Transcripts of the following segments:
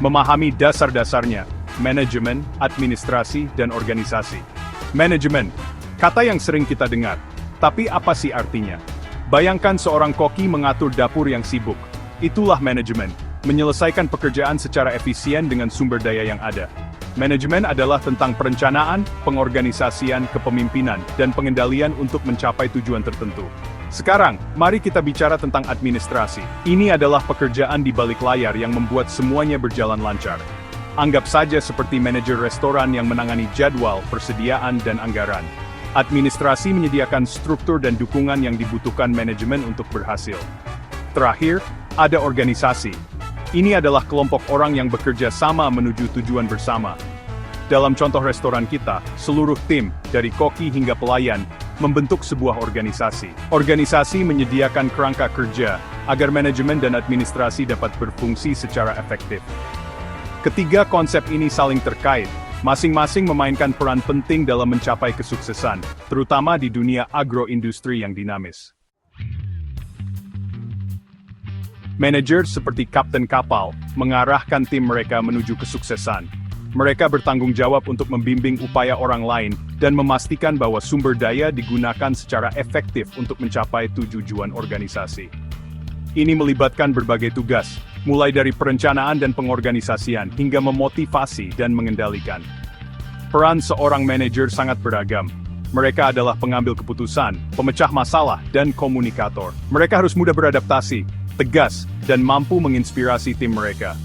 Memahami dasar-dasarnya, manajemen, administrasi, dan organisasi. Manajemen, kata yang sering kita dengar. Tapi apa sih artinya? Bayangkan seorang koki mengatur dapur yang sibuk. Itulah manajemen, menyelesaikan pekerjaan secara efisien dengan sumber daya yang ada. Manajemen adalah tentang perencanaan, pengorganisasian, kepemimpinan, dan pengendalian untuk mencapai tujuan tertentu. Sekarang, mari kita bicara tentang administrasi. Ini adalah pekerjaan di balik layar yang membuat semuanya berjalan lancar. Anggap saja seperti manajer restoran yang menangani jadwal, persediaan, dan anggaran. Administrasi menyediakan struktur dan dukungan yang dibutuhkan manajemen untuk berhasil. Terakhir, ada organisasi. Ini adalah kelompok orang yang bekerja sama menuju tujuan bersama. Dalam contoh restoran kita, seluruh tim, dari koki hingga pelayan, membentuk sebuah organisasi. Organisasi menyediakan kerangka kerja, agar manajemen dan administrasi dapat berfungsi secara efektif. Ketiga konsep ini saling terkait, masing-masing memainkan peran penting dalam mencapai kesuksesan, terutama di dunia agroindustri yang dinamis. Manajer seperti kapten kapal, mengarahkan tim mereka menuju kesuksesan. Mereka bertanggung jawab untuk membimbing upaya orang lain, dan memastikan bahwa sumber daya digunakan secara efektif untuk mencapai tujuan organisasi. Ini melibatkan berbagai tugas, mulai dari perencanaan dan pengorganisasian, hingga memotivasi dan mengendalikan. Peran seorang manajer sangat beragam. Mereka adalah pengambil keputusan, pemecah masalah, dan komunikator. Mereka harus mudah beradaptasi, tegas, dan mampu menginspirasi tim mereka.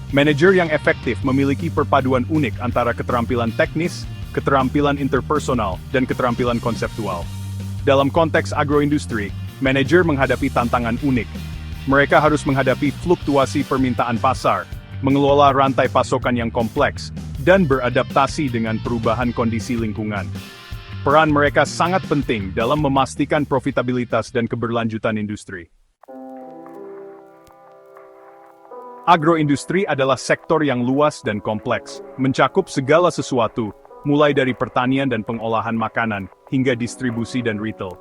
Manajer yang efektif memiliki perpaduan unik antara keterampilan teknis, keterampilan interpersonal, dan keterampilan konseptual. Dalam konteks agroindustri, manajer menghadapi tantangan unik. Mereka harus menghadapi fluktuasi permintaan pasar, mengelola rantai pasokan yang kompleks, dan beradaptasi dengan perubahan kondisi lingkungan. Peran mereka sangat penting dalam memastikan profitabilitas dan keberlanjutan industri. Agroindustri adalah sektor yang luas dan kompleks, mencakup segala sesuatu, mulai dari pertanian dan pengolahan makanan, hingga distribusi dan retail.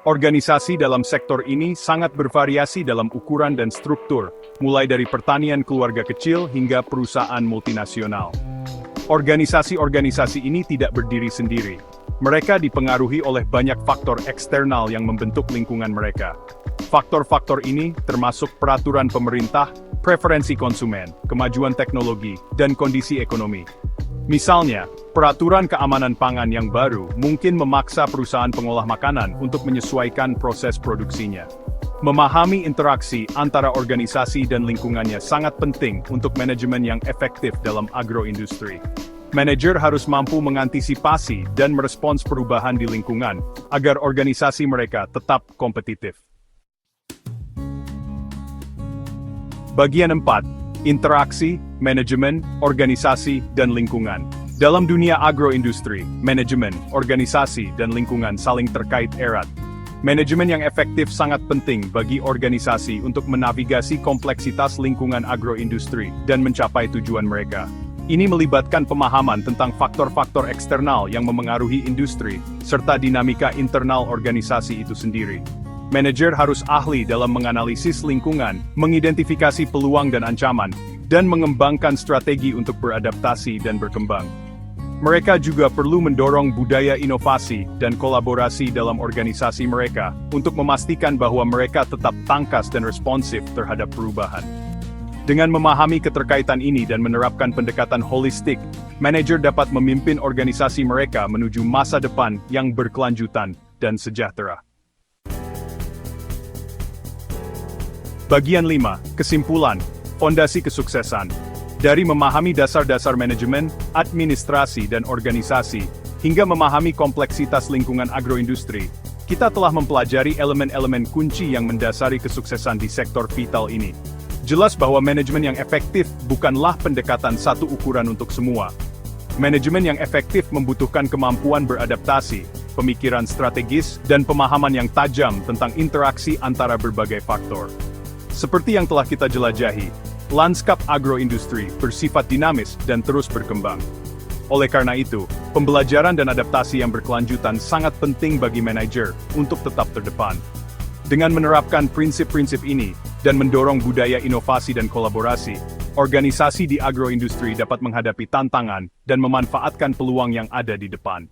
Organisasi dalam sektor ini sangat bervariasi dalam ukuran dan struktur, mulai dari pertanian keluarga kecil hingga perusahaan multinasional. Organisasi-organisasi ini tidak berdiri sendiri. Mereka dipengaruhi oleh banyak faktor eksternal yang membentuk lingkungan mereka. Faktor-faktor ini termasuk peraturan pemerintah, preferensi konsumen, kemajuan teknologi, dan kondisi ekonomi. Misalnya, peraturan keamanan pangan yang baru mungkin memaksa perusahaan pengolah makanan untuk menyesuaikan proses produksinya. Memahami interaksi antara organisasi dan lingkungannya sangat penting untuk manajemen yang efektif dalam agroindustri. Manajer harus mampu mengantisipasi dan merespons perubahan di lingkungan, agar organisasi mereka tetap kompetitif. Bagian 4. Interaksi, manajemen, organisasi, dan lingkungan. Dalam dunia agroindustri, manajemen, organisasi, dan lingkungan saling terkait erat. Manajemen yang efektif sangat penting bagi organisasi untuk menavigasi kompleksitas lingkungan agroindustri dan mencapai tujuan mereka. Ini melibatkan pemahaman tentang faktor-faktor eksternal yang memengaruhi industri, serta dinamika internal organisasi itu sendiri. Manajer harus ahli dalam menganalisis lingkungan, mengidentifikasi peluang dan ancaman, dan mengembangkan strategi untuk beradaptasi dan berkembang. Mereka juga perlu mendorong budaya inovasi dan kolaborasi dalam organisasi mereka, untuk memastikan bahwa mereka tetap tangkas dan responsif terhadap perubahan. Dengan memahami keterkaitan ini dan menerapkan pendekatan holistik, manajer dapat memimpin organisasi mereka menuju masa depan yang berkelanjutan dan sejahtera. Bagian 5. Kesimpulan, fondasi kesuksesan. Dari memahami dasar-dasar manajemen, administrasi, dan organisasi, hingga memahami kompleksitas lingkungan agroindustri, kita telah mempelajari elemen-elemen kunci yang mendasari kesuksesan di sektor vital ini. Jelas bahwa manajemen yang efektif bukanlah pendekatan satu ukuran untuk semua. Manajemen yang efektif membutuhkan kemampuan beradaptasi, pemikiran strategis, dan pemahaman yang tajam tentang interaksi antara berbagai faktor. Seperti yang telah kita jelajahi, lanskap agroindustri bersifat dinamis dan terus berkembang. Oleh karena itu, pembelajaran dan adaptasi yang berkelanjutan sangat penting bagi manajer untuk tetap terdepan. Dengan menerapkan prinsip-prinsip ini, dan mendorong budaya inovasi dan kolaborasi, organisasi di agroindustri dapat menghadapi tantangan dan memanfaatkan peluang yang ada di depan.